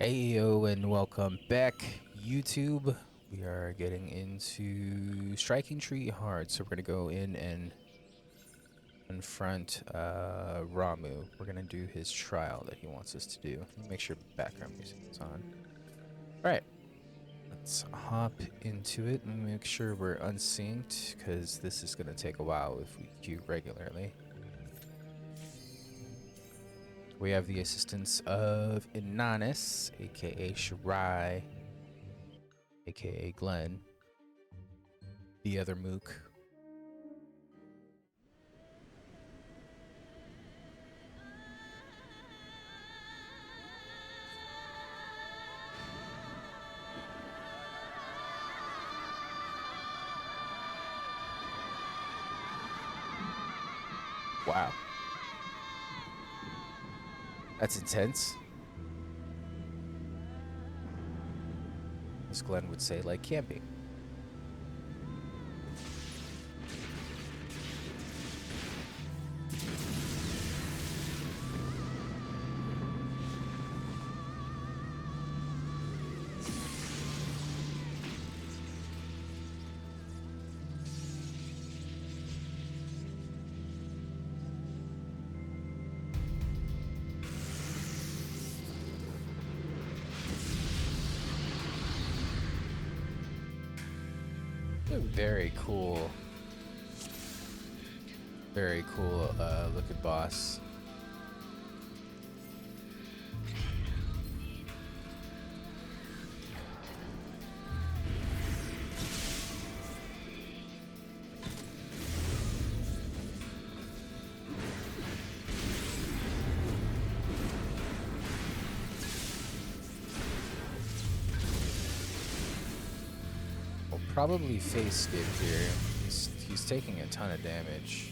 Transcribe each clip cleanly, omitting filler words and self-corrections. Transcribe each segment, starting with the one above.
Hey yo, and welcome back, YouTube. We are getting into Striking Tree Hard, so we're gonna go in and confront Ramu. We're gonna do his trial that he wants us to do. Let me make sure background music is on. All right, let's hop into it and make sure we're unsynced because this is gonna take a while if we queue regularly. We have the assistance of Inanis, aka Shirai, aka Glenn, the other Mook. Wow, that's intense. As Glenn would say, like camping. Very cool. Very cool looking boss. We'll probably face skip here. He's taking a ton of damage.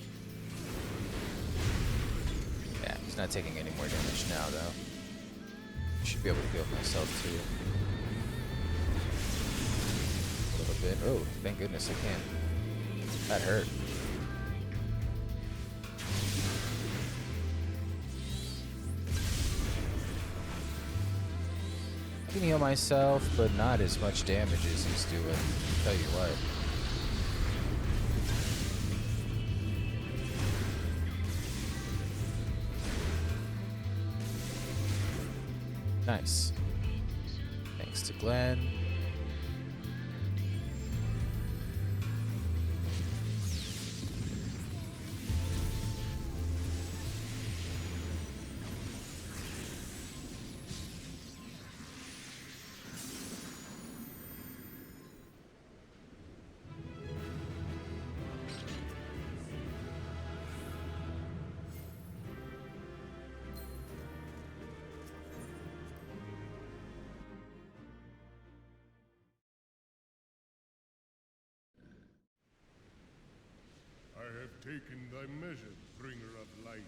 Yeah, he's not taking any more damage now though. Should be able to heal myself too. A little bit. Oh, thank goodness I can. That hurt. I can heal myself, but not as much damage as he's doing. I'll tell you what. Nice. Thanks to Glenn. I have taken thy measure, bringer of light.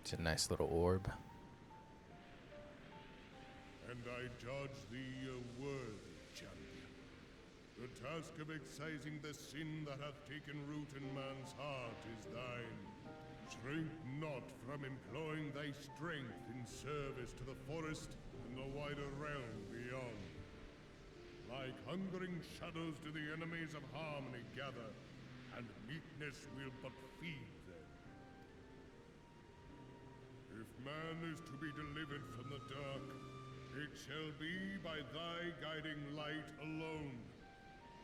It's a nice little orb. And I judge thee a worthy champion. The task of excising the sin that hath taken root in man's heart is thine. Shrink not from employing thy strength in service to the forest and the wider realm beyond. Like hungering shadows do the enemies of harmony gather, and meekness will but feed them. If man is to be delivered from the dark, it shall be by thy guiding light alone.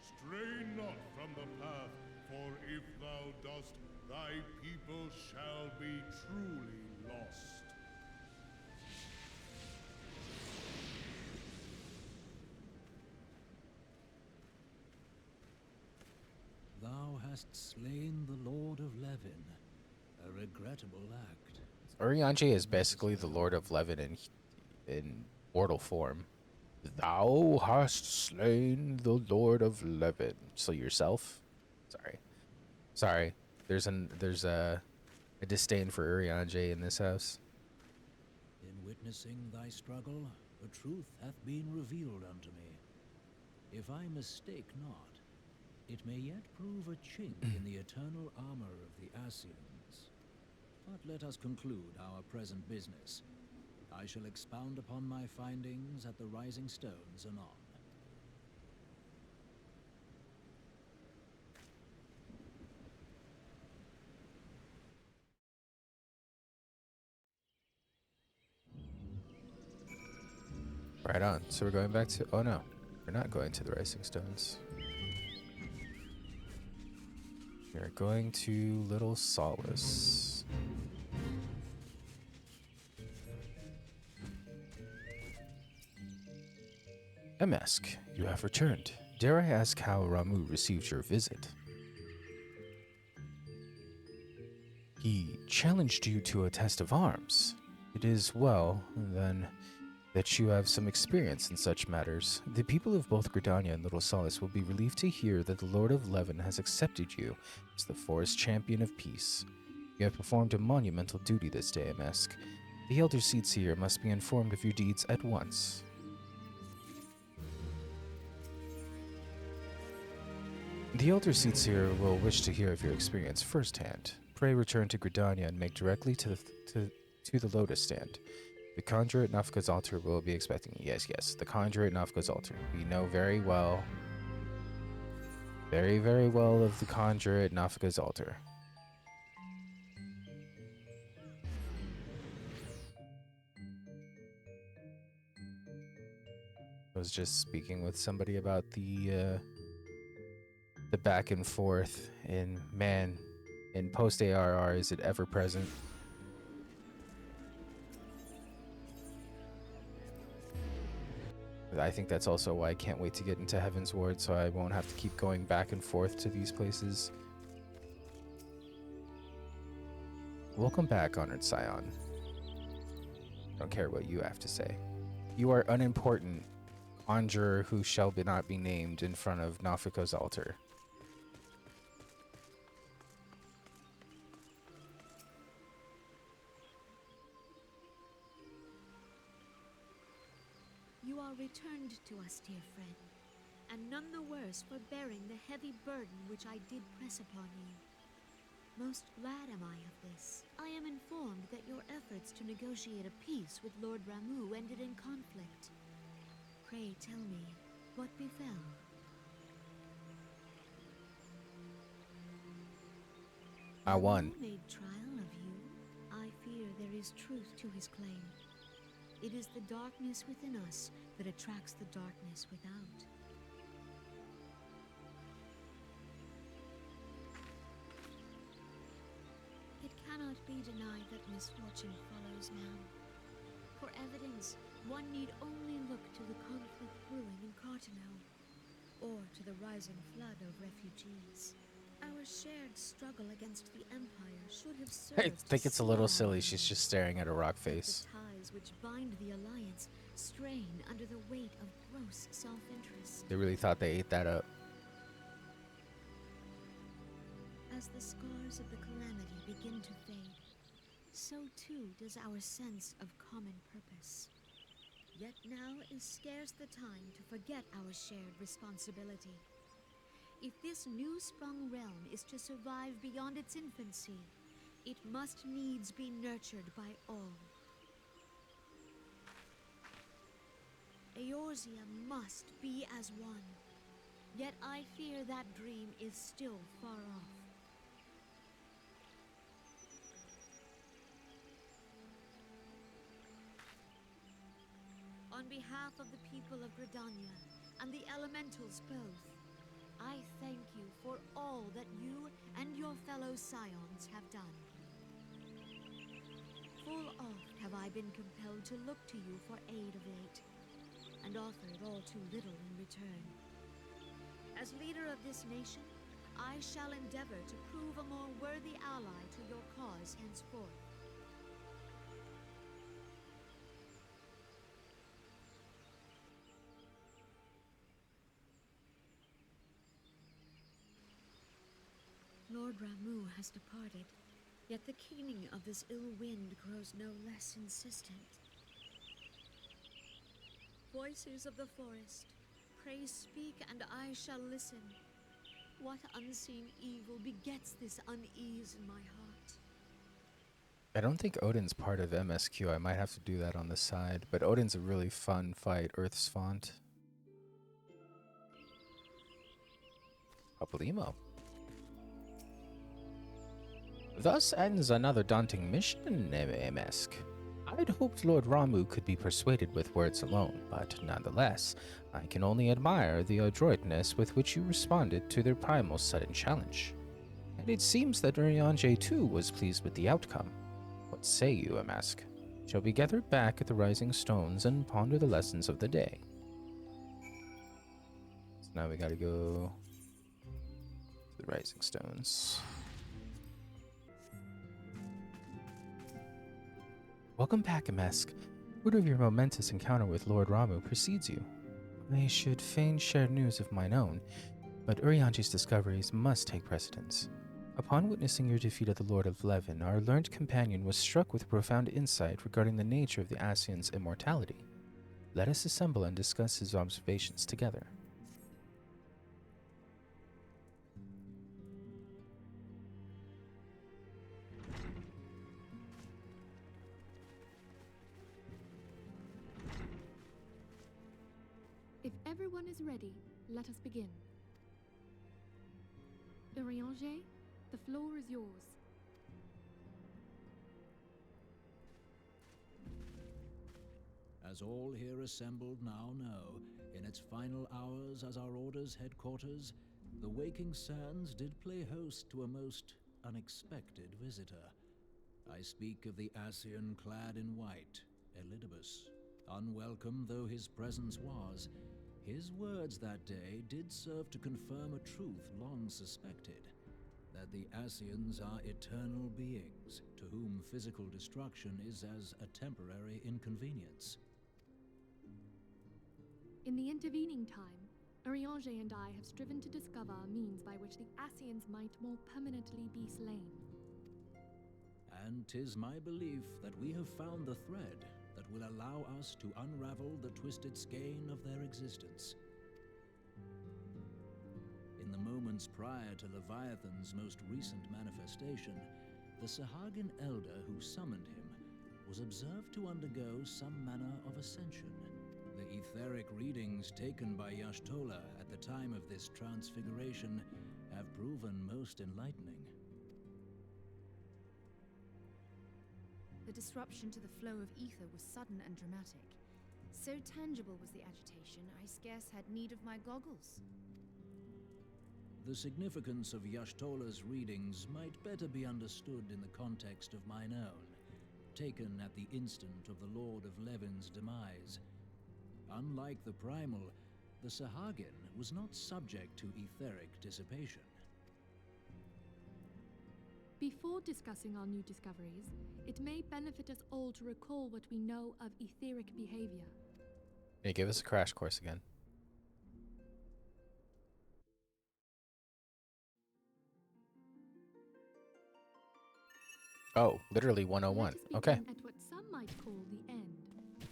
Stray not from the path, for if thou dost, thy people shall be truly lost. Thou hast slain the Lord of Levin, a regrettable act. Urianger is basically the Lord of Levin in mortal form. Thou hast slain the Lord of Levin. So yourself? Sorry. There's a disdain for Urianger in this house. In witnessing thy struggle, the truth hath been revealed unto me. If I mistake not, It may yet prove a chink in the eternal armor of the Ascians. But let us conclude our present business. I shall expound upon my findings at the Rising Stones anon. Right on. So we're going back to... Oh, no. We're not going to the Rising Stones. We're going to Little Solace. MSQ, you have returned. Dare I ask how Ramu received your visit? He challenged you to a test of arms. It is well, then, that you have some experience in such matters. The people of both Gridania and Little Solace will be relieved to hear that the Lord of Levin has accepted you as the forest champion of peace. You have performed a monumental duty this day, MSQ. The Elder Seedseer must be informed of your deeds at once. The Elder Seedseer will wish to hear of your experience firsthand. Pray return to Gridania and make directly to the Lotus Stand. The conjurer at Nafka's altar will be expecting you. Yes. The conjurer at Nafka's altar. We know very well, very, very well of the conjurer at Nafka's altar. I was just speaking with somebody about the back and forth, and man, in post-ARR, is it ever present? I think that's also why I can't wait to get into Heaven's Ward, so I won't have to keep going back and forth to these places. Welcome back, Honored Scion. Don't care what you have to say. You are unimportant, conjurer who shall not be named in front of Nafika's altar. You are returned to us, dear friend, and none the worse for bearing the heavy burden which I did press upon you. Most glad am I of this. I am informed that your efforts to negotiate a peace with Lord Ramu ended in conflict. Pray tell me, what befell? I won. Ramu made trial of you. I fear there is truth to his claim. It is the darkness within us that attracts the darkness without. It cannot be denied that misfortune follows man. For evidence, one need only look to the conflict brewing in Cartano, or to the rising flood of refugees. Our shared struggle against the Empire should have served. I think it's a little silly. She's just staring at a rock face. The ties which bind the Alliance strain under the weight of gross self-interest. They really thought they ate that up. As the scars of the calamity begin to fade, so too does our sense of common purpose. Yet now is scarce the time to forget our shared responsibility. If this new-sprung realm is to survive beyond its infancy, it must needs be nurtured by all. Eorzea must be as one, yet I fear that dream is still far off. On behalf of the people of Gridania and the elementals both, I thank you for all that you and your fellow scions have done. Full oft have I been compelled to look to you for aid of late, and offered all too little in return. As leader of this nation, I shall endeavor to prove a more worthy ally to your cause henceforth. Lord Ramu has departed, yet the keening of this ill wind grows no less insistent. Voices of the forest, pray speak and I shall listen. What unseen evil begets this unease in my heart? I don't think Odin's part of MSQ. I might have to do that on the side. But Odin's a really fun fight. Earth's Font. Paplimo. Thus ends another daunting mission, MSQ. I'd hoped Lord Ramu could be persuaded with words alone, but nonetheless, I can only admire the adroitness with which you responded to their primal's sudden challenge. And it seems that Urianger too was pleased with the outcome. What say you, Amask? Shall we gather back at the Rising Stones and ponder the lessons of the day? So now we gotta go to the Rising Stones. Welcome back, Amask. Word of your momentous encounter with Lord Ramu precedes you. I should fain share news of mine own, but Urianger's discoveries must take precedence. Upon witnessing your defeat of the Lord of Levin, our learned companion was struck with profound insight regarding the nature of the Ascian's immortality. Let us assemble and discuss his observations together. If everyone is ready, let us begin. Urianger, the floor is yours. As all here assembled now know, in its final hours as our Order's headquarters, the Waking Sands did play host to a most unexpected visitor. I speak of the Ascian clad in white, Elidibus. Unwelcome though his presence was, his words that day did serve to confirm a truth long suspected, that the Ascians are eternal beings, to whom physical destruction is as a temporary inconvenience. In the intervening time, Urianger and I have striven to discover a means by which the Ascians might more permanently be slain. And 'tis my belief that we have found the thread that will allow us to unravel the twisted skein of their existence. In the moments prior to Leviathan's most recent manifestation, the Sahagin elder who summoned him was observed to undergo some manner of ascension. The etheric readings taken by Y'shtola at the time of this transfiguration have proven most enlightening. The disruption to the flow of ether was sudden and dramatic. So tangible was the agitation, I scarce had need of my goggles. The significance of Y'shtola's readings might better be understood in the context of mine own, taken at the instant of the Lord of Levin's demise. Unlike the Primal, the Sahagin was not subject to etheric dissipation. Before discussing our new discoveries, it may benefit us all to recall what we know of etheric behavior. Hey, give us a crash course again. Oh, literally 101. Let us begin Okay. at what some might call the end.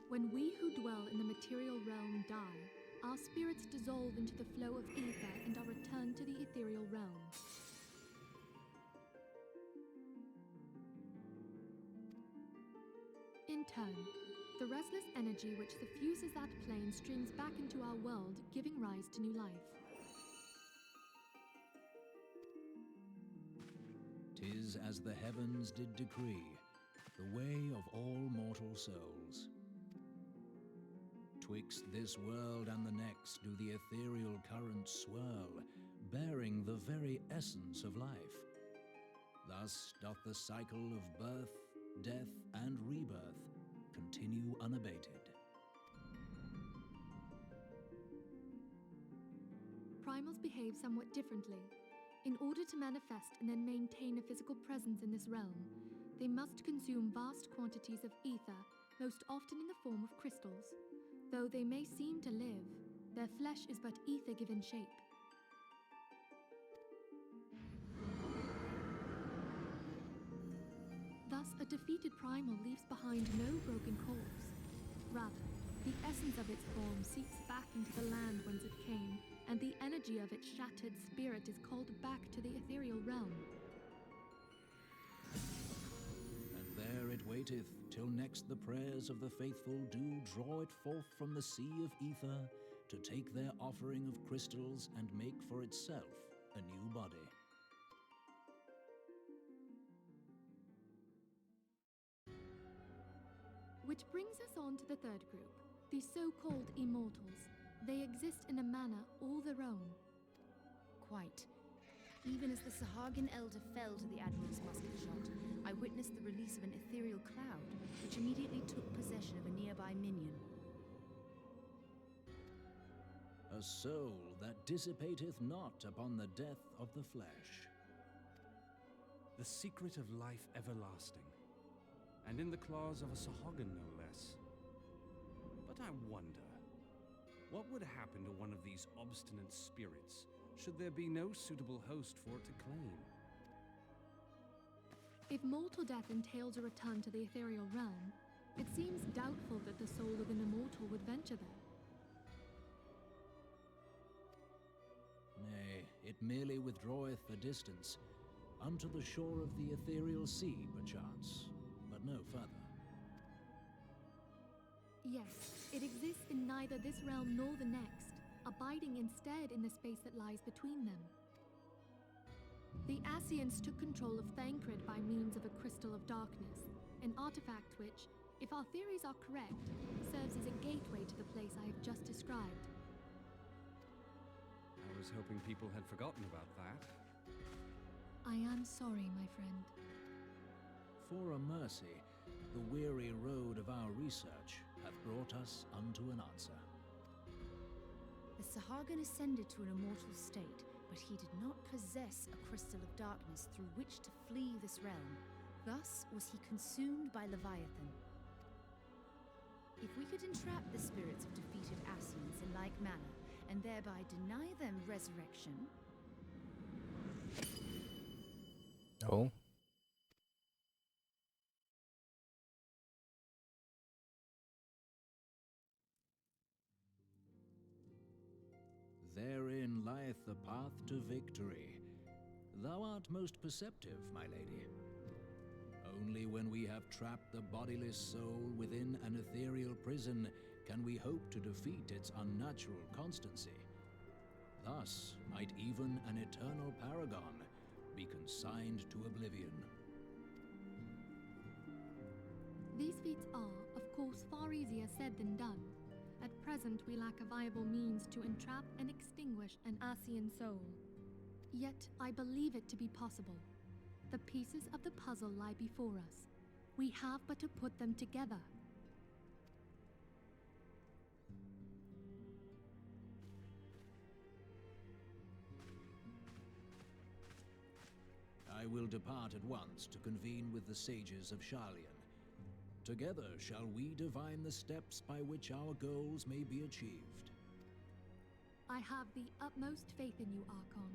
When we who dwell in the material realm die, our spirits dissolve into the flow of ether and are returned to the ethereal realm. In turn, the restless energy which suffuses that plane streams back into our world, giving rise to new life. 'Tis as the heavens did decree, the way of all mortal souls. Twixt this world and the next do the ethereal currents swirl, bearing the very essence of life. Thus doth the cycle of birth, death, and rebirth continue unabated. Primals behave somewhat differently. In order to manifest and then maintain a physical presence in this realm, they must consume vast quantities of ether, most often in the form of crystals. Though they may seem to live, their flesh is but ether given shape. Thus, a defeated primal leaves behind no broken corpse. Rather, the essence of its form seeps back into the land whence it came, and the energy of its shattered spirit is called back to the ethereal realm. And there it waiteth, till next the prayers of the faithful do draw it forth from the sea of ether, to take their offering of crystals and make for itself a new body. Which brings us on to the third group, the so-called immortals. They exist in a manner all their own. Quite. Even as the Sahagin Elder fell to the Admiral's musket shot, I witnessed the release of an ethereal cloud, which immediately took possession of a nearby minion. A soul that dissipateth not upon the death of the flesh. The secret of life everlasting, and in the claws of a Sahagin no less. But I wonder, what would happen to one of these obstinate spirits, should there be no suitable host for it to claim? If mortal death entails a return to the ethereal realm, it seems doubtful that the soul of an immortal would venture there. Nay, it merely withdraweth a distance, unto the shore of the ethereal sea, perchance, but no further. Yes, it exists in neither this realm nor the next, abiding instead in the space that lies between them. The Ascians took control of Thancred by means of a crystal of darkness, an artifact which, if our theories are correct, serves as a gateway to the place I have just described. I was hoping people had forgotten about that. I am sorry, my friend. For a mercy, the weary road of our research hath brought us unto an answer. The Sahagin ascended to an immortal state, but he did not possess a crystal of darkness through which to flee this realm. Thus was he consumed by Leviathan. If we could entrap the spirits of defeated Ascians in like manner, and thereby deny them resurrection... Oh. Therein lieth the path to victory. Thou art most perceptive, my lady. Only when we have trapped the bodiless soul within an ethereal prison can we hope to defeat its unnatural constancy. Thus might even an eternal paragon be consigned to oblivion. These feats are, of course, far easier said than done. At present, we lack a viable means to entrap and extinguish an Ascian soul. Yet, I believe it to be possible. The pieces of the puzzle lie before us. We have but to put them together. I will depart at once to convene with the sages of Sharlayan. Together shall we divine the steps by which our goals may be achieved. I have the utmost faith in you, Archon.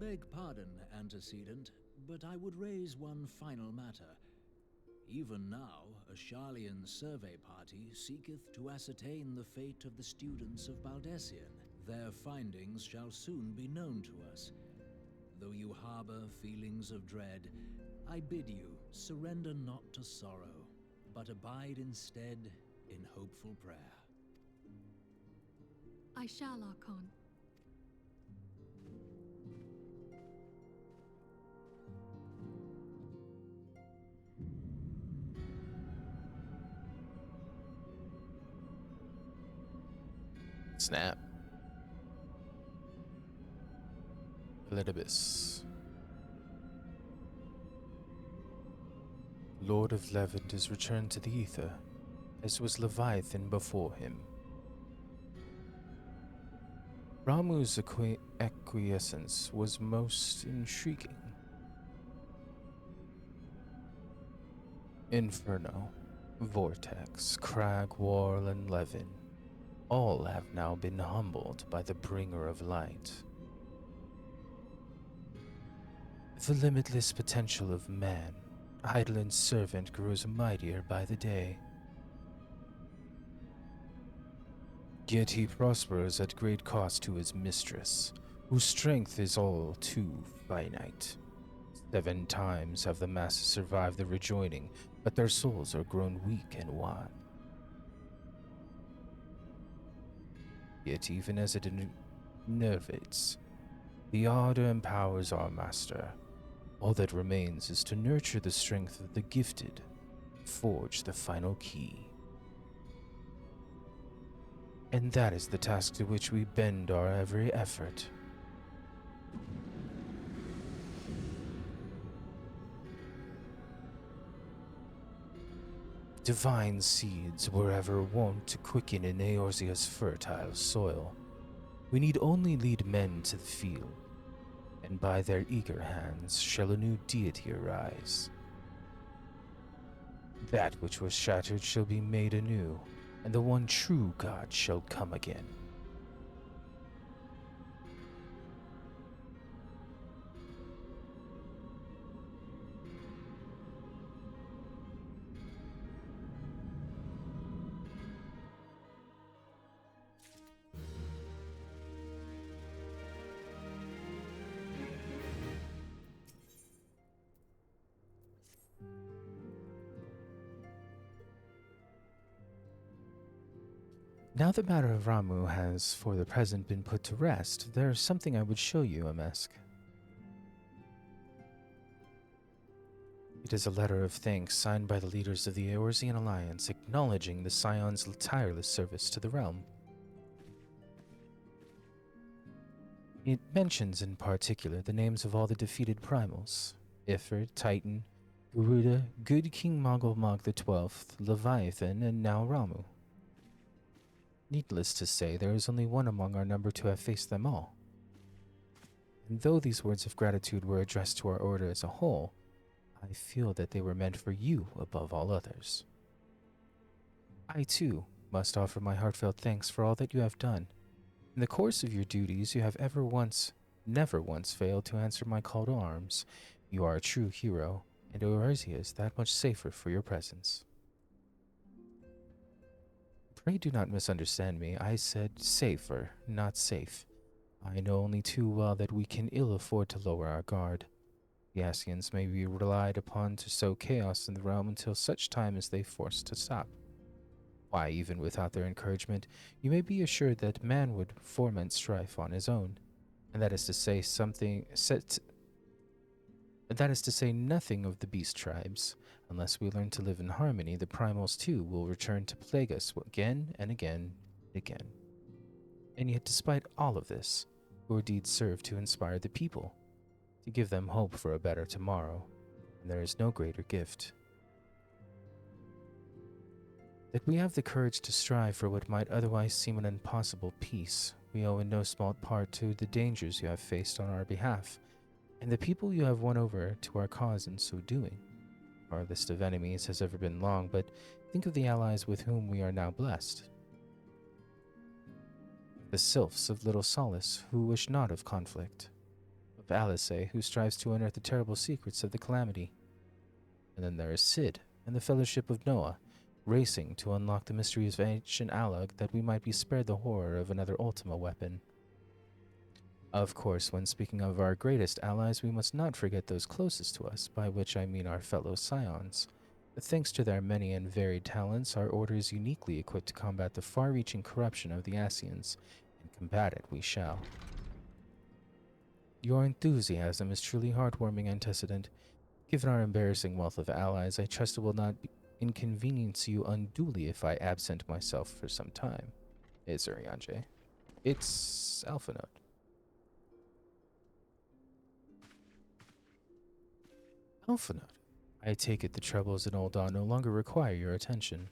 Beg pardon, antecedent, but I would raise one final matter. Even now, a Sharlayan survey party seeketh to ascertain the fate of the students of Baldessian. Their findings shall soon be known to us. Though you harbor feelings of dread, I bid you surrender not to sorrow, but abide instead in hopeful prayer. I shall, Archon. Snap. Elidibus. Lord of Levant is returned to the ether, as was Leviathan before him. Ramu's acquiescence was most intriguing. Inferno, Vortex, Crag, Whorl, and Levin all have now been humbled by the bringer of light. The limitless potential of man Eidlin's servant grows mightier by the day. Yet he prospers at great cost to his mistress, whose strength is all too finite. 7 times have the masses survived the rejoining, but their souls are grown weak and wan. Yet even as it enervates, the ardor empowers our master. All that remains is to nurture the strength of the gifted, forge the final key. And that is the task to which we bend our every effort. Divine seeds were ever wont to quicken in Eorzea's fertile soil. We need only lead men to the field, and by their eager hands shall a new deity arise. That which was shattered shall be made anew, and the one true God shall come again. Now the matter of Ramu has, for the present, been put to rest, there is something I would show you, MSQ. It is a letter of thanks signed by the leaders of the Eorzean Alliance acknowledging the Scion's tireless service to the realm. It mentions in particular the names of all the defeated primals: Ifrit, Titan, Garuda, Good King Mogulmog XII, Leviathan, and now Ramu. Needless to say, there is only one among our number to have faced them all. And though these words of gratitude were addressed to our order as a whole, I feel that they were meant for you above all others. I, too, must offer my heartfelt thanks for all that you have done. In the course of your duties, you have never once failed to answer my call to arms. You are a true hero, and Eorzea is that much safer for your presence. Pray do not misunderstand me. I said safer, not safe. I know only too well that we can ill afford to lower our guard. The Ascians may be relied upon to sow chaos in the realm until such time as they force to stop. Why, even without their encouragement, you may be assured that man would foment strife on his own, and that is to say nothing of the beast tribes. Unless we learn to live in harmony, the primals too will return to plague us again and again and again. And yet, despite all of this, your deeds serve to inspire the people, to give them hope for a better tomorrow, and there is no greater gift. That we have the courage to strive for what might otherwise seem an impossible peace, we owe in no small part to the dangers you have faced on our behalf, and the people you have won over to our cause in so doing. Our list of enemies has ever been long, but think of the allies with whom we are now blessed. The sylphs of Little Solace, who wish not of conflict. Of Alice, who strives to unearth the terrible secrets of the Calamity. And then there is Sid and the Fellowship of Noah, racing to unlock the mysteries of ancient Allag that we might be spared the horror of another Ultima weapon. Of course, when speaking of our greatest allies, we must not forget those closest to us, by which I mean our fellow Scions. Thanks to their many and varied talents, our order is uniquely equipped to combat the far-reaching corruption of the Ascians, and combat it we shall. Your enthusiasm is truly heartwarming, Antecedent. Given our embarrassing wealth of allies, I trust it will not inconvenience you unduly if I absent myself for some time. It's Urianger. It's Alpha Note. Alpha Note, I take it the troubles in Ul'dah no longer require your attention.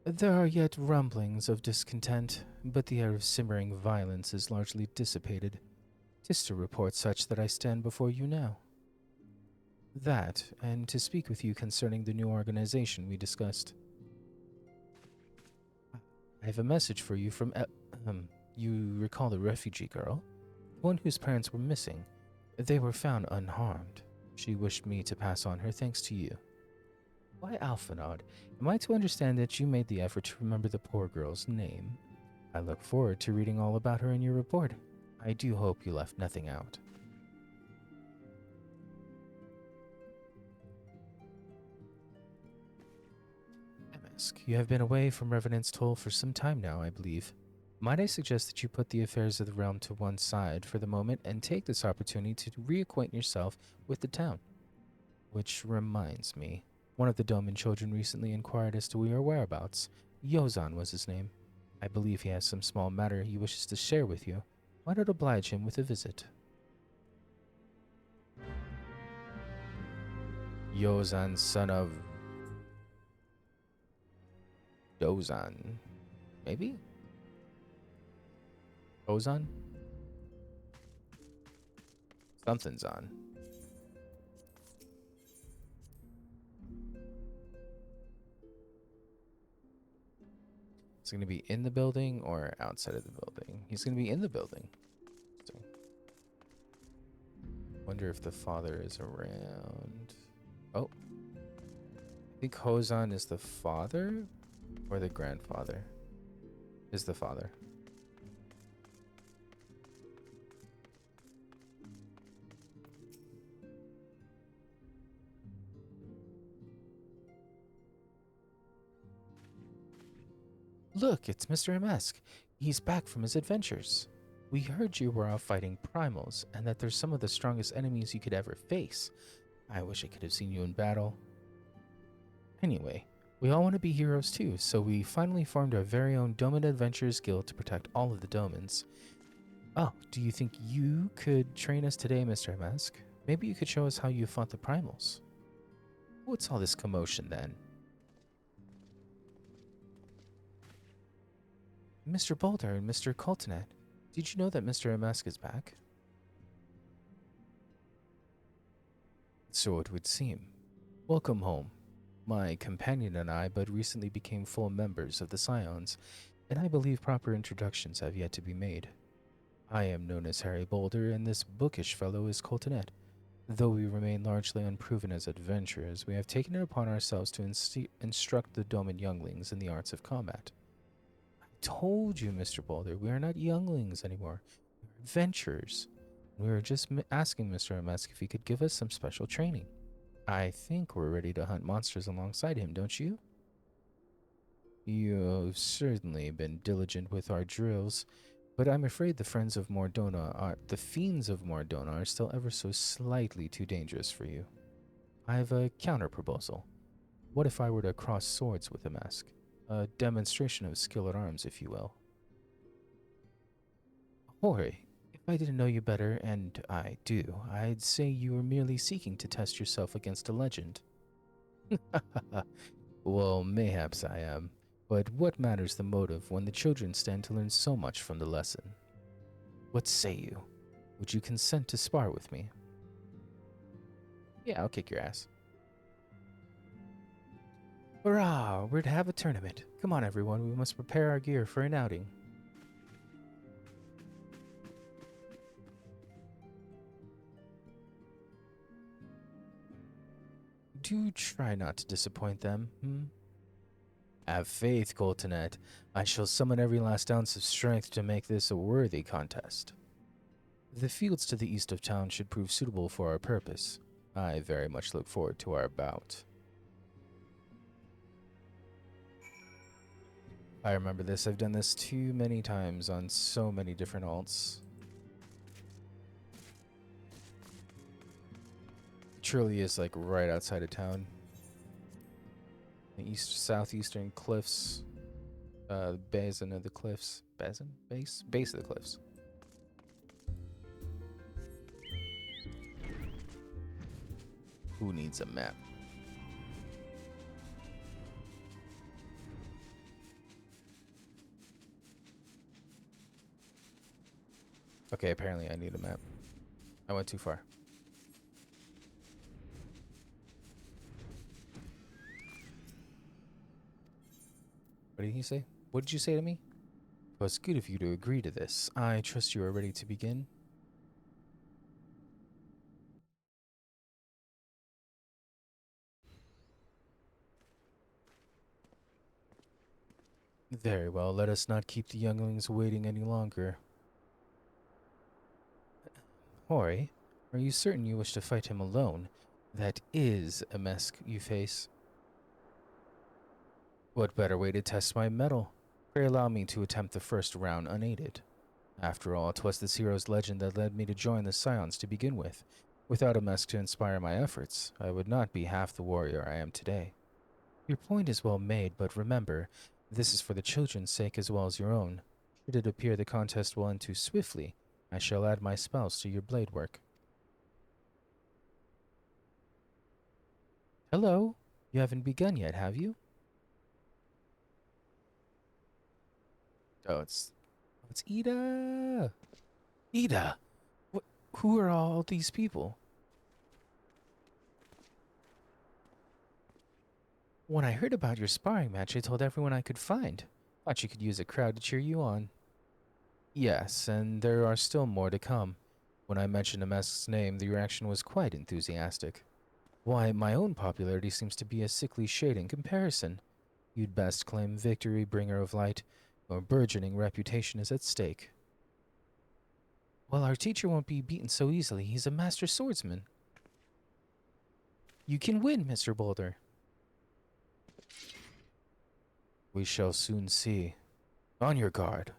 There are yet rumblings of discontent, but the air of simmering violence is largely dissipated. 'Tis to report such that I stand before you now. That, and to speak with you concerning the new organization we discussed. I have a message for you from you recall the refugee girl? One whose parents were missing. They were found unharmed. She wished me to pass on her thanks to you. Why, Alphinaud, am I to understand that you made the effort to remember the poor girl's name? I look forward to reading all about her in your report. I do hope you left nothing out. MSQ, you have been away from Revenant's Toll for some time now, I believe. Might I suggest that you put the affairs of the realm to one side for the moment and take this opportunity to reacquaint yourself with the town? Which reminds me, one of the Doman children recently inquired as to your whereabouts. Yozan was his name. I believe he has some small matter he wishes to share with you. Why not oblige him with a visit? Yozan, son of Dozan. Maybe? Ozan? Something's on. Is he going to be in the building or outside of the building? He's going to be in the building. Wonder if the father is around. Oh. I think Hozan is the father or the grandfather? Is the father. Look, it's Mr. Mask. He's back from his adventures. We heard you were out fighting primals, and that they're some of the strongest enemies you could ever face. I wish I could have seen you in battle. Anyway, we all want to be heroes too, so we finally formed our very own Doman Adventures Guild to protect all of the Domans. Oh, do you think you could train us today, Mr. Mask? Maybe you could show us how you fought the primals. What's all this commotion then? Mr. Boulder and Mr. Coltonet, did you know that Mr. Mask is back? So it would seem. Welcome home. My companion and I but recently became full members of the Scions, and I believe proper introductions have yet to be made. I am known as Harry Boulder, and this bookish fellow is Coltonet. Though we remain largely unproven as adventurers, we have taken it upon ourselves to instruct the Doman younglings in the arts of combat. Told you, Mr. Boulder, we are not younglings anymore. We're adventurers. We were just asking Mr. Mask if he could give us some special training. I think we're ready to hunt monsters alongside him, don't you? You've certainly been diligent with our drills, but I'm afraid the fiends of Mordona are still ever so slightly too dangerous for you. I have a counter proposal. What if I were to cross swords with the Mask? A demonstration of skill at arms, if you will. Jorge, if I didn't know you better, and I do, I'd say you were merely seeking to test yourself against a legend. Well, mayhaps I am, but what matters the motive when the children stand to learn so much from the lesson? What say you? Would you consent to spar with me? Yeah, I'll kick your ass. Hurrah! We're to have a tournament. Come on, everyone. We must prepare our gear for an outing. Do try not to disappoint them, Have faith, Coltonet. I shall summon every last ounce of strength to make this a worthy contest. The fields to the east of town should prove suitable for our purpose. I very much look forward to our bout. I remember this. I've done this too many times on so many different alts. It truly is like right outside of town. The southeastern cliffs. Basin of the cliffs. Basin? Base of the cliffs. Who needs a map? Okay, apparently I need a map. I went too far. What did he say? What did you say to me? It was good of you to agree to this. I trust you are ready to begin. Very well, let us not keep the younglings waiting any longer. Hori, are you certain you wish to fight him alone? That is a mess you face. What better way to test my mettle? Pray allow me to attempt the first round unaided. After all, 'twas this hero's legend that led me to join the Scions to begin with. Without a mask to inspire my efforts, I would not be half the warrior I am today. Your point is well made, but remember, this is for the children's sake as well as your own. Should it appear the contest will end too swiftly, I shall add my spells to your blade work. Hello? You haven't begun yet, have you? Oh, it's Ida. Ida, who are all these people? When I heard about your sparring match, I told everyone I could find. Thought you could use a crowd to cheer you on. Yes, and there are still more to come. When I mentioned Amesk's name, the reaction was quite enthusiastic. Why, my own popularity seems to be a sickly shade in comparison. You'd best claim victory, bringer of light. Your burgeoning reputation is at stake. Well, our teacher won't be beaten so easily. He's a master swordsman. You can win, Mr. Boulder. We shall soon see. On your guard.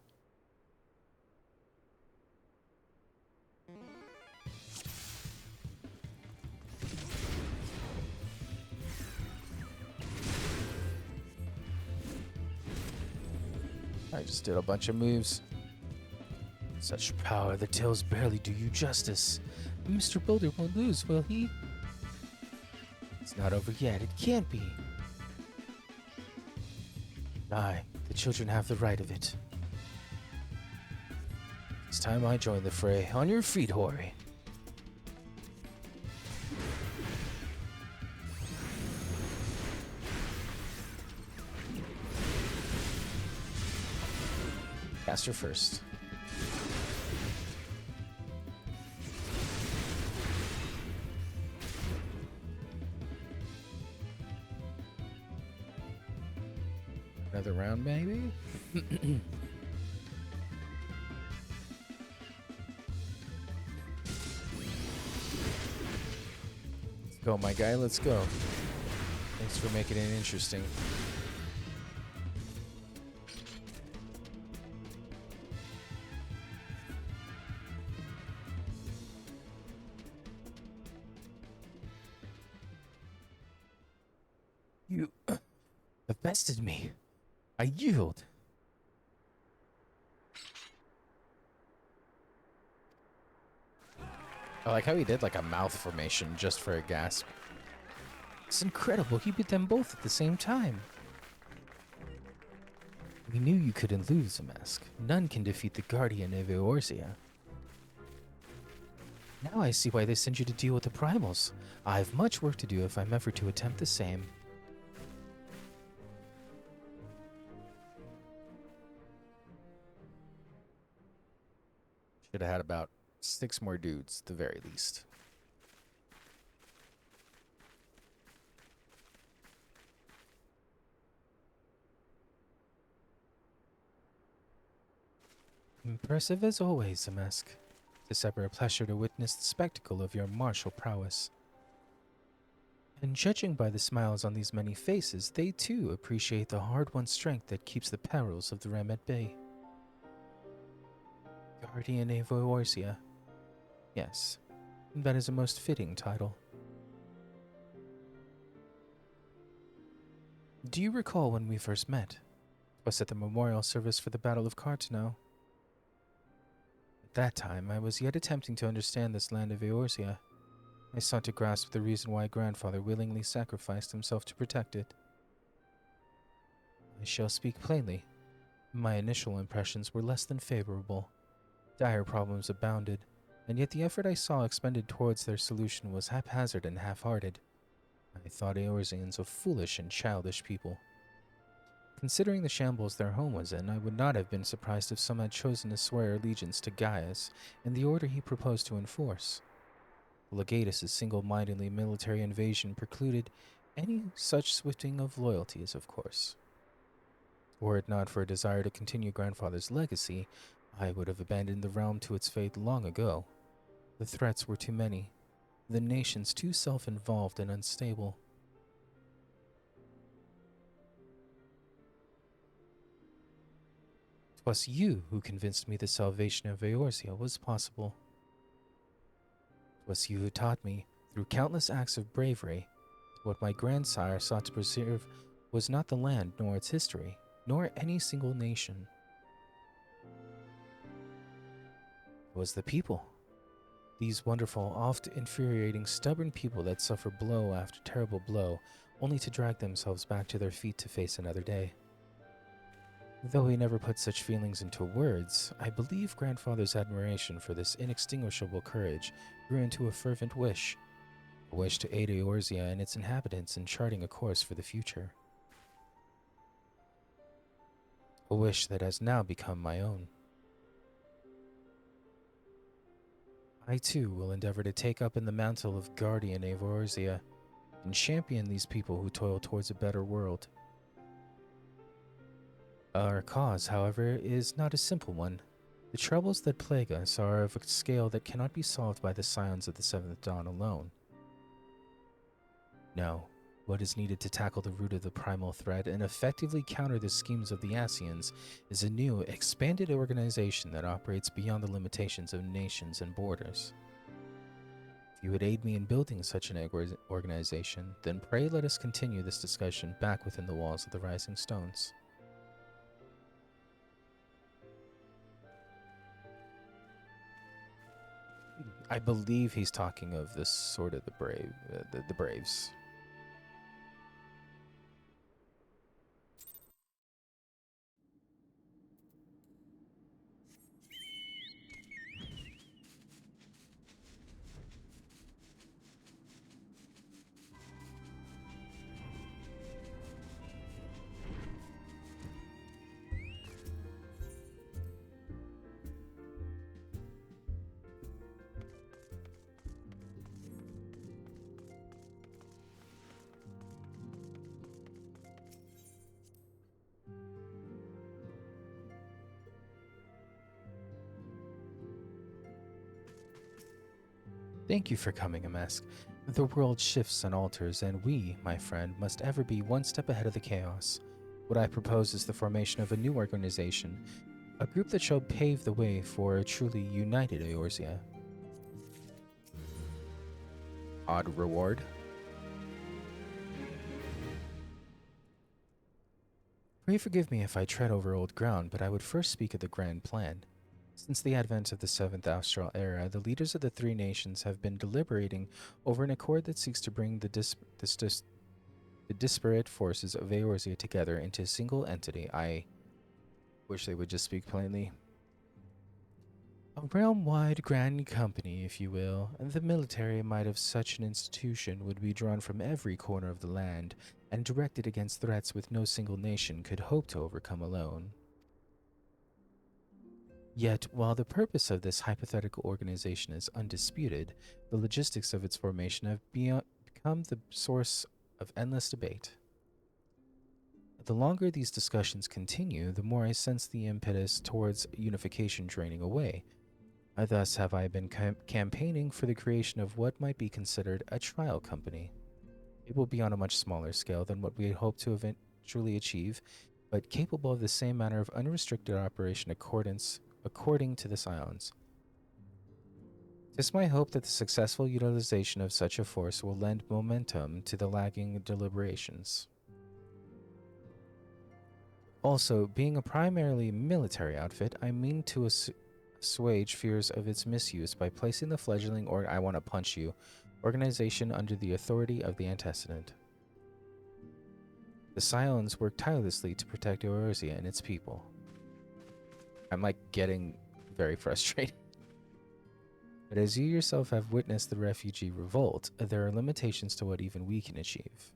I just did a bunch of moves. Such power, the tails barely do you justice. Mr. Boulder won't lose, will he? It's not over yet. It can't be. Aye, the children have the right of it. It's time I join the fray. On your feet, Hori. Caster first. Another round, maybe? Let's go, my guy. Let's go. Thanks for making it interesting. You have bested me. I yield. I like how he did like a mouth formation just for a gasp. It's incredible. He beat them both at the same time. We knew you couldn't lose, Mask. None can defeat the Guardian of Eorzea. Now I see why they send you to deal with the primals. I have much work to do if I'm ever to attempt the same. Should have had about 6 more dudes, at the very least. Impressive as always, Zemesk. It's ever a pleasure to witness the spectacle of your martial prowess. And judging by the smiles on these many faces, they too appreciate the hard-won strength that keeps the perils of the realm at bay. Guardian of Eorzea. Yes, that is a most fitting title. Do you recall when we first met? It was at the memorial service for the Battle of Cartano. At that time, I was yet attempting to understand this land of Eorzea. I sought to grasp the reason why grandfather willingly sacrificed himself to protect it. I shall speak plainly. My initial impressions were less than favorable. Dire problems abounded, and yet the effort I saw expended towards their solution was haphazard and half-hearted. I thought Eorzeans a foolish and childish people. Considering the shambles their home was in, I would not have been surprised if some had chosen to swear allegiance to Gaius and the order he proposed to enforce. Legatus' single-mindedly military invasion precluded any such swifting of loyalties, of course. Were it not for a desire to continue grandfather's legacy, I would have abandoned the realm to its fate long ago. The threats were too many, the nations too self-involved and unstable. 'Twas you who convinced me the salvation of Eorzea was possible. 'Twas you who taught me, through countless acts of bravery, what my grandsire sought to preserve was not the land nor its history, nor any single nation. It was the people. These wonderful, oft infuriating, stubborn people that suffer blow after terrible blow, only to drag themselves back to their feet to face another day. Though he never put such feelings into words, I believe grandfather's admiration for this inextinguishable courage grew into a fervent wish, a wish to aid Eorzea and its inhabitants in charting a course for the future. A wish that has now become my own. I too will endeavor to take up in the mantle of guardian of Eorzea and champion these people who toil towards a better world. Our cause, however, is not a simple one. The troubles that plague us are of a scale that cannot be solved by the scions of the Seventh Dawn alone. No, what is needed to tackle the root of the primal threat and effectively counter the schemes of the Ascians is a new, expanded organization that operates beyond the limitations of nations and borders. If you would aid me in building such an organization, then pray let us continue this discussion back within the walls of the Rising Stones. I believe he's talking of the Sword of the Brave, the Braves. Thank you for coming, Amask. The world shifts and alters, and we, my friend, must ever be one step ahead of the chaos. What I propose is the formation of a new organization, a group that shall pave the way for a truly united Eorzea. Odd reward? Pray forgive me if I tread over old ground, but I would first speak of the grand plan. Since the advent of the Seventh Astral Era, the leaders of the three nations have been deliberating over an accord that seeks to bring the disparate forces of Eorzea together into a single entity. I wish they would just speak plainly. A realm-wide grand company, if you will, and the military might of such an institution would be drawn from every corner of the land and directed against threats which no single nation could hope to overcome alone. Yet, while the purpose of this hypothetical organization is undisputed, the logistics of its formation have become the source of endless debate. The longer these discussions continue, the more I sense the impetus towards unification draining away. Thus have I been campaigning for the creation of what might be considered a trial company. It will be on a much smaller scale than what we hope to eventually achieve, but capable of the same manner of unrestricted operation according to the scions. It is my hope that the successful utilization of such a force will lend momentum to the lagging deliberations. Also, being a primarily military outfit, I mean to assuage fears of its misuse by placing the fledgling I want to punch you organization under the authority of the antecedent. The scions work tirelessly to protect Eorzea and its people. I'm getting very frustrated. But as you yourself have witnessed the refugee revolt, there are limitations to what even we can achieve.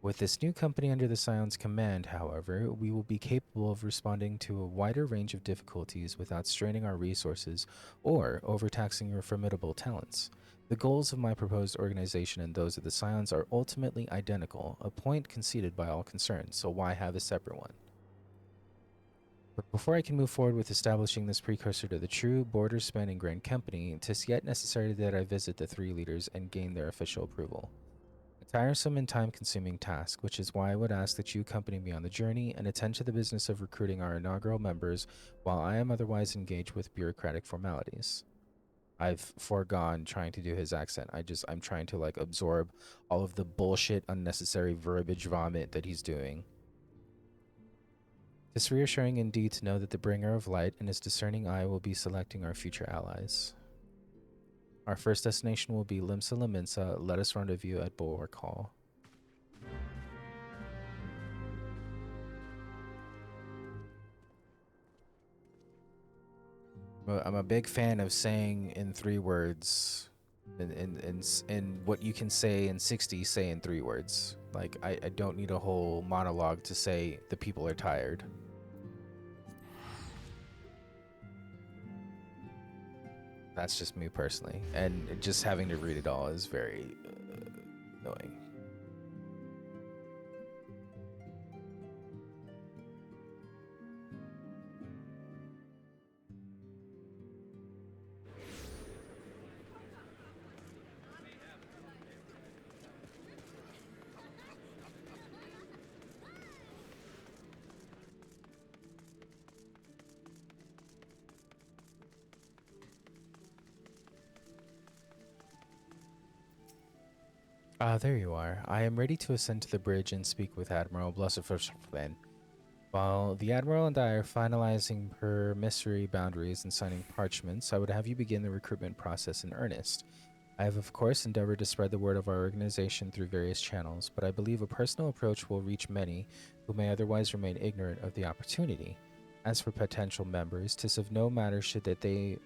With this new company under the Scion's command, however, we will be capable of responding to a wider range of difficulties without straining our resources or overtaxing your formidable talents. The goals of my proposed organization and those of the Scions are ultimately identical, a point conceded by all concerned, so why have a separate one? But before I can move forward with establishing this precursor to the true border-spanning Grand Company, 'tis yet necessary that I visit the three leaders and gain their official approval. A tiresome and time-consuming task, which is why I would ask that you accompany me on the journey and attend to the business of recruiting our inaugural members while I am otherwise engaged with bureaucratic formalities. I've foregone trying to do his accent. I'm trying to like absorb all of the bullshit, unnecessary verbiage vomit that he's doing. It's reassuring indeed to know that the bringer of light and his discerning eye will be selecting our future allies. Our first destination will be Limsa Laminsa. Let us rendezvous at Bulwark Hall. I'm a big fan of saying in 3 words, and what you can say in 60, say in 3 words. Like, I don't need a whole monologue to say the people are tired. That's just me personally. And just having to read it all is very annoying. Ah, there you are. I am ready to ascend to the bridge and speak with Admiral Blesserfusflen. While the Admiral and I are finalizing permissory boundaries and signing parchments, I would have you begin the recruitment process in earnest. I have, of course, endeavored to spread the word of our organization through various channels, but I believe a personal approach will reach many who may otherwise remain ignorant of the opportunity. As for potential members, 'tis of no matter should they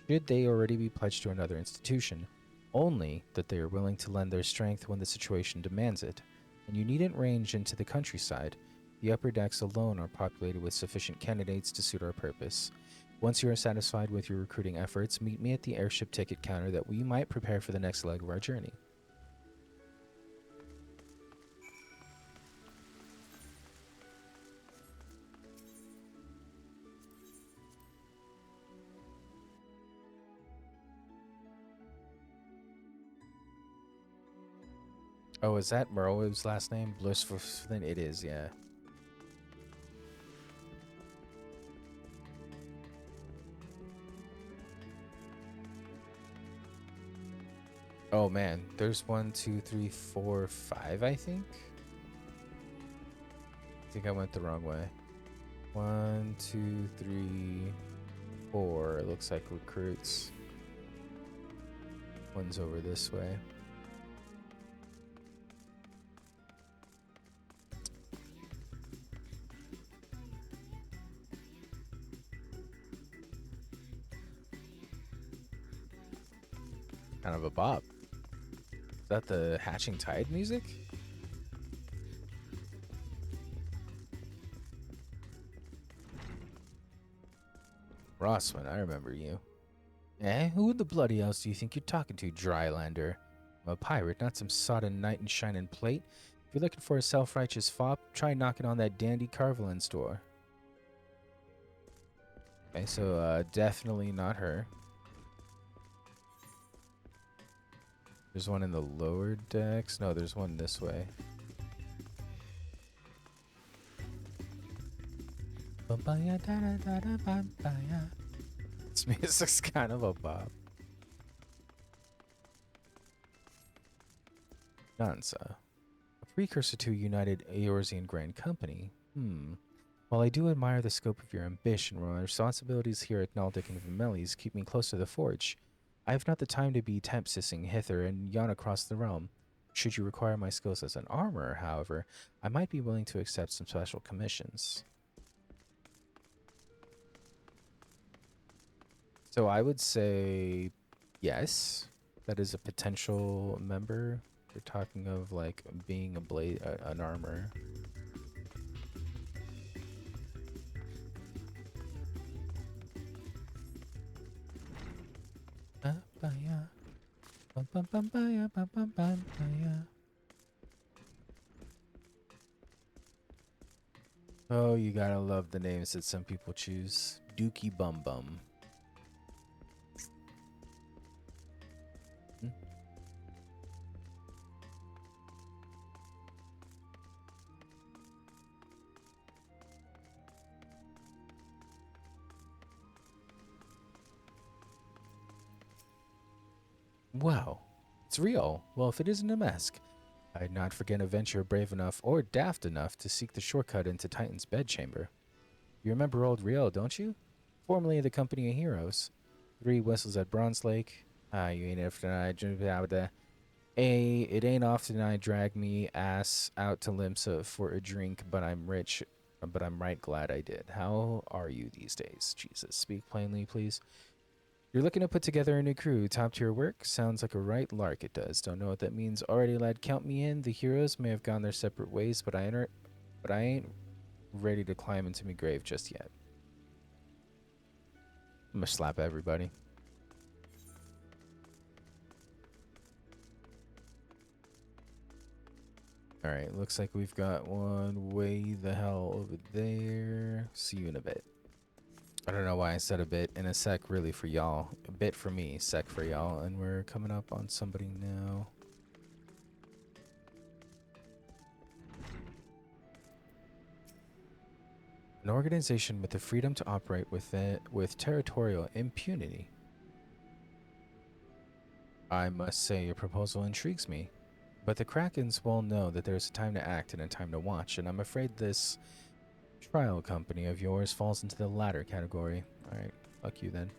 already be pledged to another institution, only that they are willing to lend their strength when the situation demands it. And you needn't range into the countryside. The upper decks alone are populated with sufficient candidates to suit our purpose. Once you are satisfied with your recruiting efforts, meet me at the airship ticket counter that we might prepare for the next leg of our journey. Oh, is that Merle's last name? Blissfulflin? It is, yeah. Oh man, there's 1, 2, 3, 4, 5, I think. I think I went the wrong way. 1, 2, 3, 4. It looks like recruits. One's over this way. Kind of a bop. Is that the Hatching Tide music? Rossman, I remember you. Eh? Who the bloody else do you think you're talking to, Drylander? I'm a pirate, not some sodden knight in shining plate. If you're looking for a self-righteous fop, try knocking on that dandy Carvelin's door. Okay, so definitely not her. There's one in the lower decks. No, there's one this way. This music's kind of a bop. Nansa. A precursor to United Eorzean Grand Company. While I do admire the scope of your ambition, my responsibilities here at Naldic and Vimelis keep me close to the forge. I have not the time to be tempsissing hither and yon across the realm. Should you require my skills as an armorer, however, I might be willing to accept some special commissions. So I would say yes, that is a potential member. They're talking of like being a blade, an armor. Oh, you gotta love the names that some people choose. Dookie Bum Bum. Hmm? Wow, it's real. Well, if it isn't a mask, I'd not forget a venture brave enough or daft enough to seek the shortcut into Titan's bedchamber. You remember old Riel, don't you? Formerly of the Company of Heroes. 3 whistles at Bronze Lake. You ain't often I it ain't often I drag me ass out to Limsa for a drink, but I'm rich, but I'm right glad I did. How are you these days? Jesus, speak plainly, please. You're looking to put together a new crew. Top tier work? Sounds like a right lark it does. Don't know what that means. Already, lad, count me in. The heroes may have gone their separate ways, but I ain't ready to climb into my grave just yet. I'm gonna slap everybody. Alright, looks like we've got one way the hell over there. See you in a bit. I don't know why I said a bit. In a sec, really, for y'all. A bit for me, sec for y'all. And we're coming up on somebody now. An organization with the freedom to operate with territorial impunity. I must say your proposal intrigues me. But the Krakens well know that there's a time to act and a time to watch, and I'm afraid this trial company of yours falls into the latter category. Alright, fuck you then.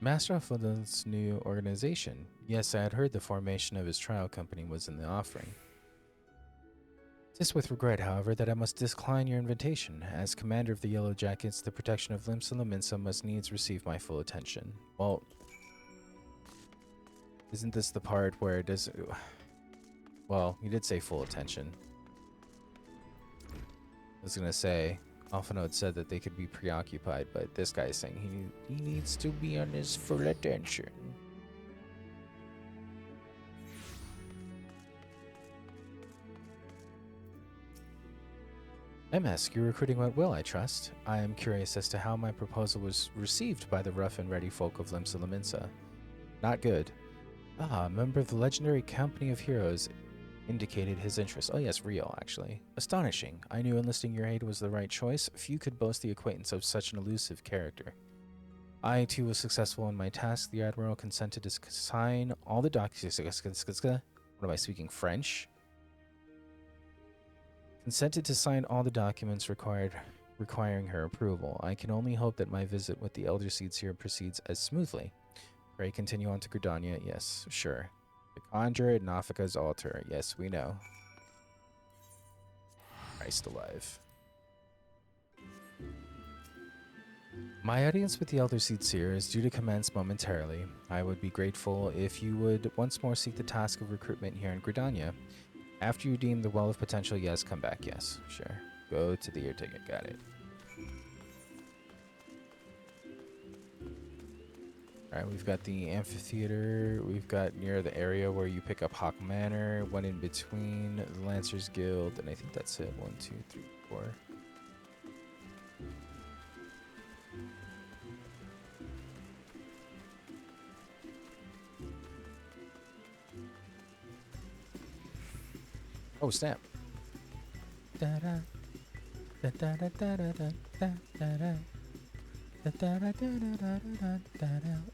Master of this new organization. Yes, I had heard the formation of his trial company was in the offering. Tis with regret, however, that I must decline your invitation. As commander of the Yellow Jackets, the protection of Limsa Lominsa must needs receive my full attention. Well, isn't this the part where it does... Well, you did say full attention. I was gonna say, Alphinaud said that they could be preoccupied, but this guy is saying he needs to be on his full attention. MSQ recruiting went well, I trust. I am curious as to how my proposal was received by the rough and ready folk of Limsa Lominsa. Not good. Ah, a member of the legendary Company of Heroes indicated his interest. Oh yes, Riel, actually. Astonishing. I knew enlisting your aid was the right choice. Few could boast the acquaintance of such an elusive character. I, too, was successful in my task. The Admiral consented to sign all the documents... What am I speaking? French? Consented to sign all the documents requiring her approval. I can only hope that my visit with the Elder Seeds here proceeds as smoothly. Pray continue on to Gridania. Yes, sure. The Conjurer at Nafika's altar. Yes, we know. Christ alive. My audience with the Elder Seed Seer is due to commence momentarily. I would be grateful if you would once more seek the task of recruitment here in Gridania. After you deem the well of potential, yes, come back, yes, sure. Go to the ear ticket, got it. Alright, we've got the amphitheater, we've got near the area where you pick up Hawk Manor, one in between, the Lancers Guild, and I think that's it. 1, 2, 3, 4. Oh, snap.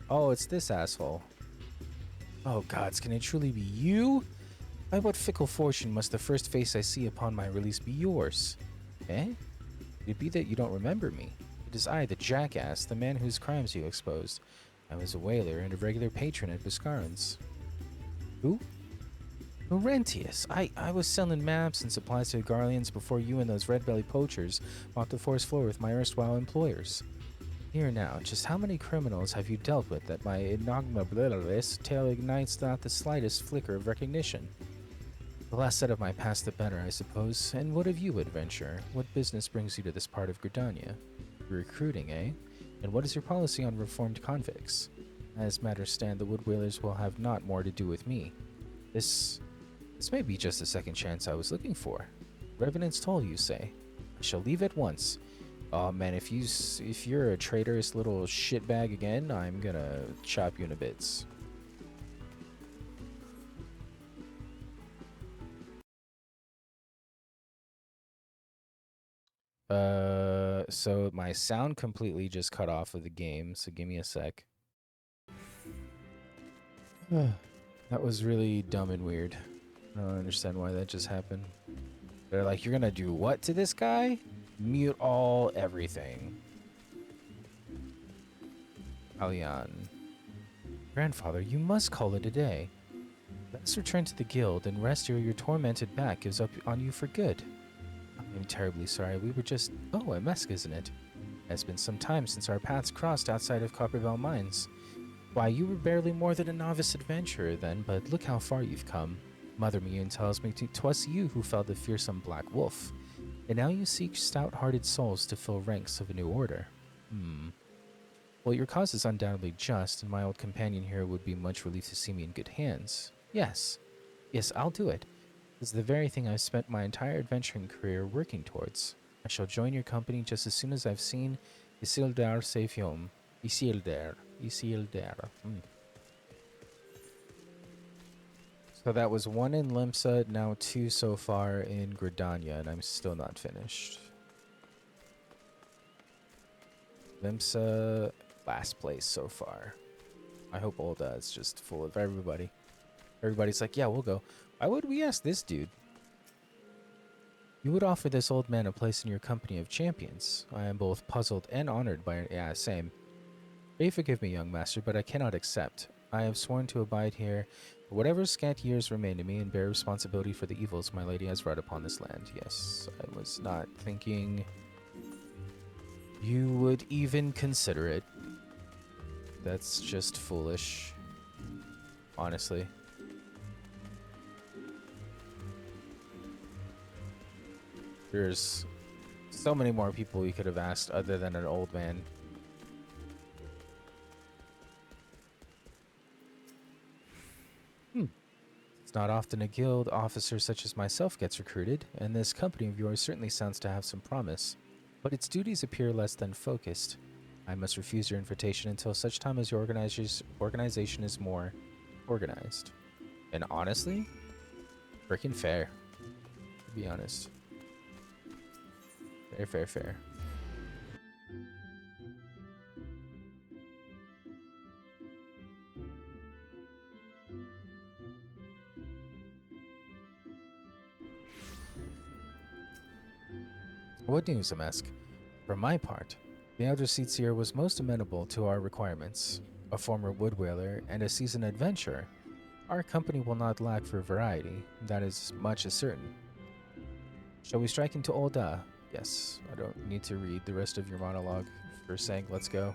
Oh, it's this asshole. Oh, gods, can it truly be you? By what fickle fortune must the first face I see upon my release be yours? Eh? Could it be that you don't remember me? It is I, the jackass, the man whose crimes you exposed. I was a whaler and a regular patron at Buscarin's. Who? Laurentius. I was selling maps and supplies to the Garleans before you and those red-bellied poachers mopped the forest floor with my erstwhile employers. Here now, just how many criminals have you dealt with that my innominables tale ignites not the slightest flicker of recognition? The less said of my past, the better, I suppose. And what of you, adventurer? What business brings you to this part of Gridania? Recruiting, eh? And what is your policy on reformed convicts? As matters stand, the Wood Whalers will have not more to do with me. This may be just the second chance I was looking for. Revenant's toll, you say? I shall leave at once. Oh man, if you're a traitorous little shitbag again, I'm gonna chop you into bits. So my sound completely just cut off of the game, so give me a sec. That was really dumb and weird. I don't understand why that just happened. They're like, you're gonna do what to this guy? Mute all everything. Alian. Grandfather, you must call it a day. Let us return to the guild and rest or your tormented back gives up on you for good. I'm terribly sorry. We were just... Oh, MSQ, isn't it? It has been some time since our paths crossed outside of Copperbell Mines. Why, you were barely more than a novice adventurer then, but look how far you've come. Mother Mune tells me 'twas you who felled the fearsome Black Wolf. And now you seek stout-hearted souls to fill ranks of a new order. Well, your cause is undoubtedly just, and my old companion here would be much relieved to see me in good hands. Yes, I'll do it. This is the very thing I've spent my entire adventuring career working towards. I shall join your company just as soon as I've seen Isildur safe home. Isildur. So that was 1 in Limsa, now 2 so far in Gridania, and I'm still not finished. Limsa, last place so far. I hope Olda is just full of everybody. Everybody's like, yeah, we'll go. Why would we ask this dude? You would offer this old man a place in your company of champions. I am both puzzled and honored by it. Yeah, same. Pray forgive me, young master, but I cannot accept. I have sworn to abide here for whatever scant years remain to me and bear responsibility for the evils my lady has wrought upon this land. Yes, I was not thinking you would even consider it. That's just foolish. Honestly. There's so many more people we could have asked other than an old man. It's not often a guild officer such as myself gets recruited, and this company of yours certainly sounds to have some promise. But its duties appear less than focused. I must refuse your invitation until such time as your organization is more organized. And honestly, freaking fair, to be honest. Fair. What news, MSQ? For my part, the Elder Seer was most amenable to our requirements. A former wood whaler and a seasoned adventurer, our company will not lack for variety. That is much as certain. Shall we strike into Olda? Yes, I don't need to read the rest of your monologue for saying let's go.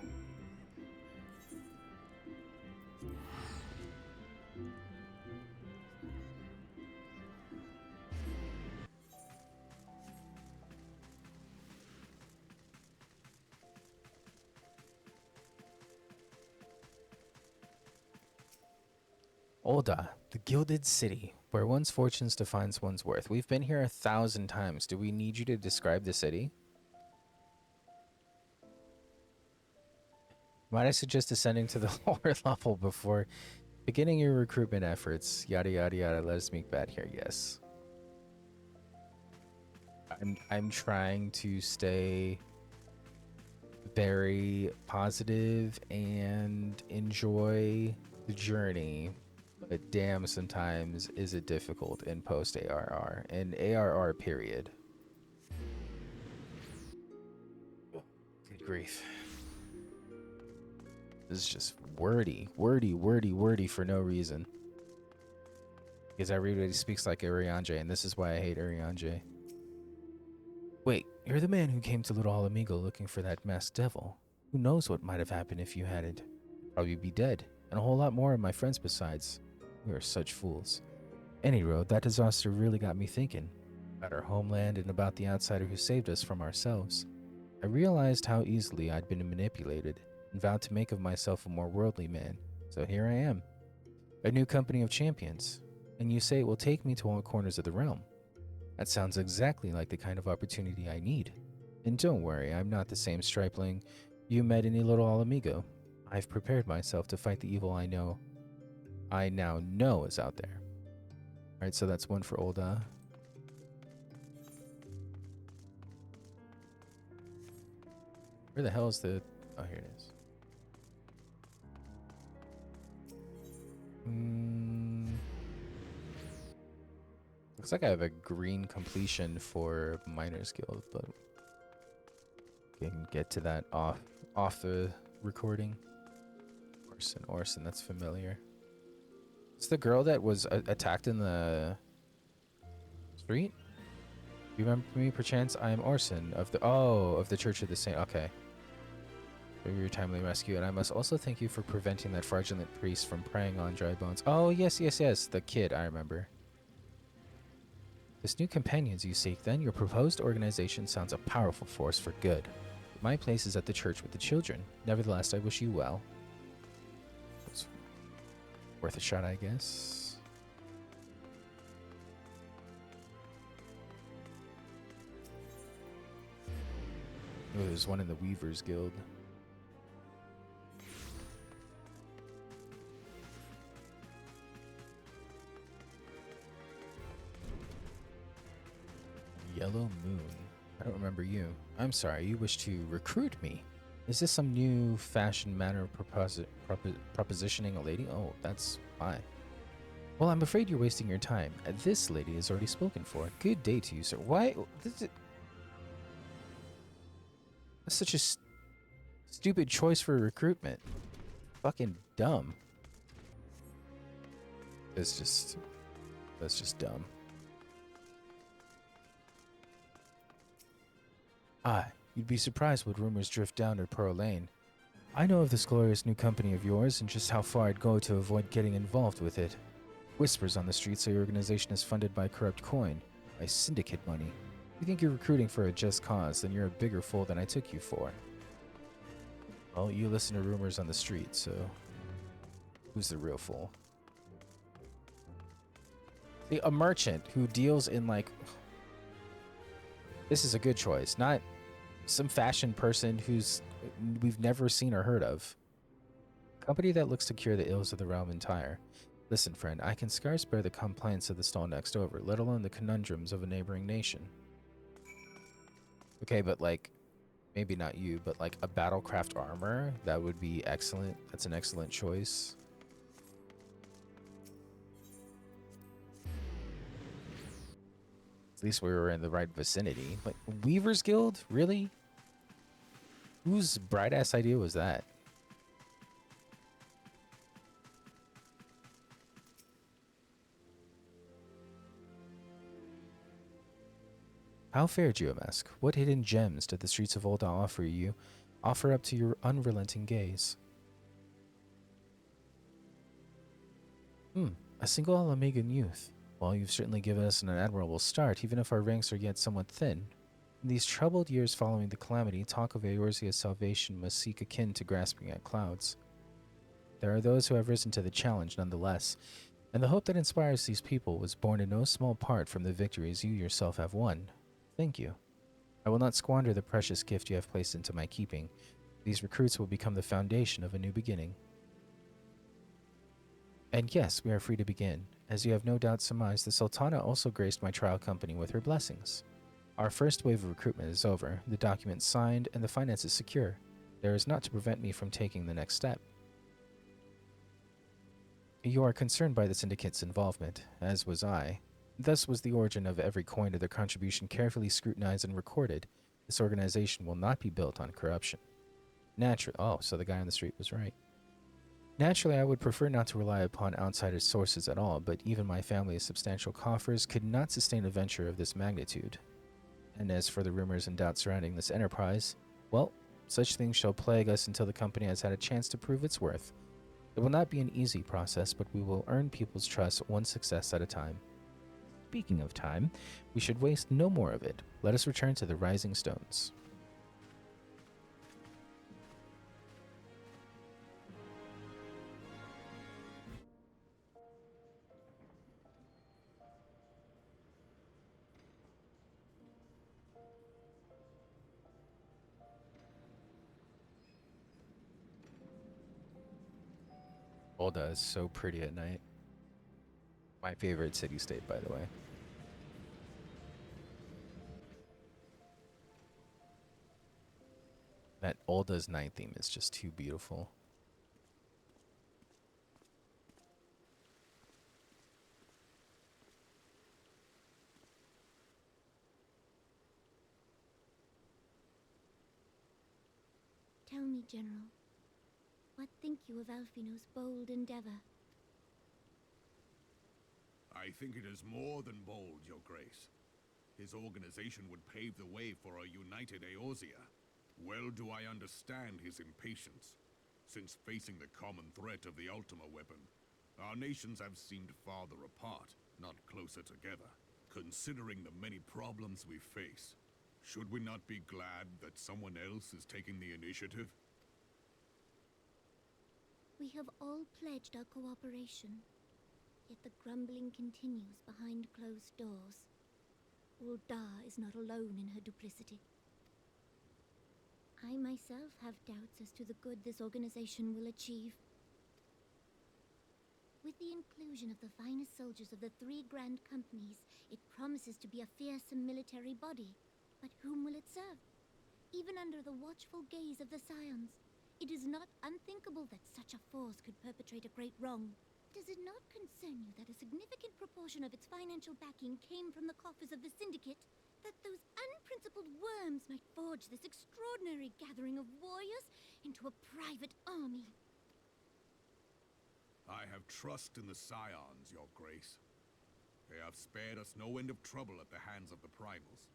Olda, the Gilded City, where one's fortunes defines one's worth. We've been here 1,000 times. Do we need you to describe the city? Might I suggest ascending to the lower level before beginning your recruitment efforts? Yada yada yada. Let us make bad here. Yes. I'm trying to stay very positive and enjoy the journey. But damn, sometimes is it difficult in post-ARR and ARR period. Good grief. This is just wordy for no reason. Because everybody speaks like Urianger, and this is why I hate Urianger. Wait, you're the man who came to Little Alamigo looking for that masked devil. Who knows what might have happened if you hadn't? Probably be dead, and a whole lot more of my friends besides. We are such fools. Anyway, that disaster really got me thinking about our homeland and about the outsider who saved us from ourselves. I realized how easily I'd been manipulated and vowed to make of myself a more worldly man. So here I am, a new company of champions, and you say it will take me to all corners of the realm. That sounds exactly like the kind of opportunity I need. And don't worry, I'm not the same stripling you met in Little Alamigo. I've prepared myself to fight the evil I now know is out there. Alright, so that's one for Olda. Where the hell is the... Oh, here it is. Looks like I have a green completion for Miners Guild, but we can get to that off the recording. Orson, that's familiar. It's the girl that was attacked in the street? You remember me, perchance? I am Orson of the Church of the Saint. Okay. For your timely rescue, and I must also thank you for preventing that fraudulent priest from preying on dry bones. Oh, yes. The kid, I remember. This new companions you seek, then? Your proposed organization sounds a powerful force for good. My place is at the church with the children. Nevertheless, I wish you well. It's worth a shot, I guess. Oh, there's one in the Weavers Guild. Yellow Moon. I don't remember you. I'm sorry, you wish to recruit me? Is this some new fashion manner of propositioning a lady? Oh, that's why. Well, I'm afraid you're wasting your time. This lady is already spoken for. Good day to you, sir. Why? That's such a stupid choice for recruitment. Fucking dumb. That's just dumb. You'd be surprised what rumors drift down at Pearl Lane. I know of this glorious new company of yours and just how far I'd go to avoid getting involved with it. Whispers on the street say your organization is funded by corrupt coin, by syndicate money. If you think you're recruiting for a just cause, then you're a bigger fool than I took you for. Well, you listen to rumors on the street, so who's the real fool? See, a merchant who deals in this is a good choice, not some fashion person we've never seen or heard of. A company that looks to cure the ills of the realm entire. Listen, friend, I can scarce bear the complaints of the stall next over, let alone the conundrums of a neighboring nation. Okay, but maybe not you, but a battlecraft armor, that would be excellent. That's an excellent choice. At least we were in the right vicinity. Weaver's Guild? Really? Whose bright-ass idea was that? How fared you, MSQ? What hidden gems did the streets of Ul'dah offer up to your unrelenting gaze? A single Alamegan youth. Well, you've certainly given us an admirable start, even if our ranks are yet somewhat thin. In these troubled years following the calamity, talk of Eorzea's salvation must seek akin to grasping at clouds. There are those who have risen to the challenge nonetheless, and the hope that inspires these people was born in no small part from the victories you yourself have won. Thank you. I will not squander the precious gift you have placed into my keeping. These recruits will become the foundation of a new beginning. And yes, we are free to begin. As you have no doubt surmised, the Sultana also graced my trial company with her blessings. Our first wave of recruitment is over, the documents signed, and the finances secure. There is naught to prevent me from taking the next step. You are concerned by the syndicate's involvement, as was I. Thus was the origin of every coin of their contribution carefully scrutinized and recorded. This organization will not be built on corruption. Naturally. Oh, so the guy on the street was right. Naturally, I would prefer not to rely upon outside sources at all, but even my family's substantial coffers could not sustain a venture of this magnitude. And as for the rumors and doubts surrounding this enterprise, well, such things shall plague us until the company has had a chance to prove its worth. It will not be an easy process, but we will earn people's trust one success at a time. Speaking of time, we should waste no more of it. Let us return to the Rising Stones. Olda is so pretty at night. My favorite city-state, by the way. That Olda's night theme is just too beautiful. Tell me, General, what think you of Alfino's bold endeavor? I think it is more than bold, Your Grace. His organization would pave the way for a united Eorzea. Well do I understand his impatience, since facing the common threat of the Ultima weapon, our nations have seemed farther apart, not closer together. Considering the many problems we face, should we not be glad that someone else is taking the initiative? We have all pledged our cooperation, yet the grumbling continues behind closed doors. Ul'dah is not alone in her duplicity. I myself have doubts as to the good this organization will achieve. With the inclusion of the finest soldiers of the 3 grand companies, it promises to be a fearsome military body. But whom will it serve? Even under the watchful gaze of the Scions, it is not unthinkable that such a force could perpetrate a great wrong. Does it not concern you that a significant proportion of its financial backing came from the coffers of the Syndicate? That those unprincipled worms might forge this extraordinary gathering of warriors into a private army? I have trust in the Scions, Your Grace. They have spared us no end of trouble at the hands of the Primals.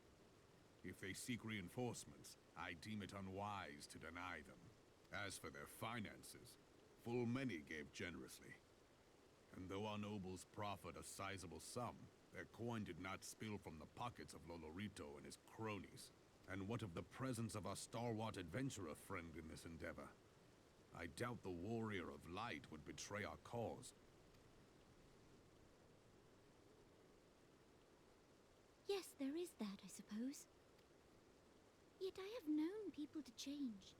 If they seek reinforcements, I deem it unwise to deny them. As for their finances, full many gave generously. And though our nobles proffered a sizable sum, their coin did not spill from the pockets of Lolorito and his cronies. And what of the presence of our stalwart adventurer friend in this endeavor? I doubt the Warrior of Light would betray our cause. Yes, there is that, I suppose. Yet I have known people to change.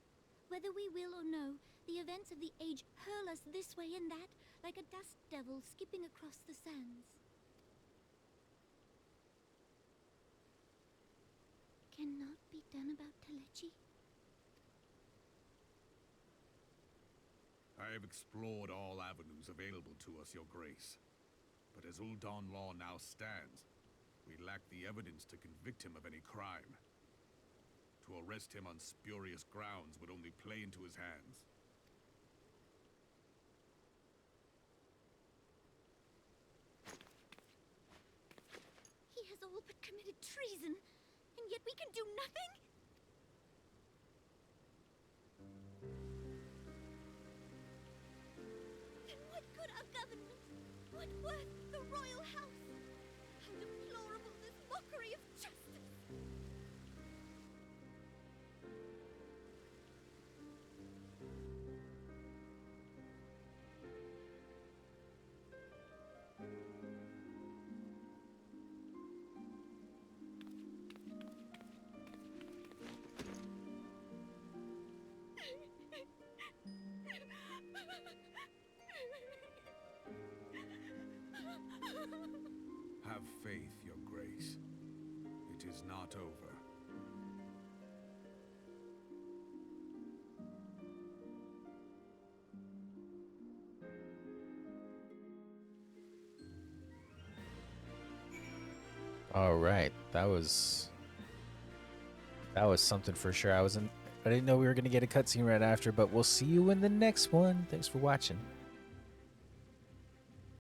Whether we will or no, the events of the age hurl us this way and that, like a dust devil skipping across the sands. Cannot be done about Telechi? I have explored all avenues available to us, Your Grace. But as Ul'dah law now stands, we lack the evidence to convict him of any crime. To arrest him on spurious grounds would only play into his hands. He has all but committed treason, and yet we can do nothing? Then what good our government? What worth the royal house? How deplorable this mockery of justice! Have faith, Your Grace. It is not over. All right, that was something for sure. I I didn't know we were going to get a cutscene right after, but we'll see you in the next one. Thanks for watching.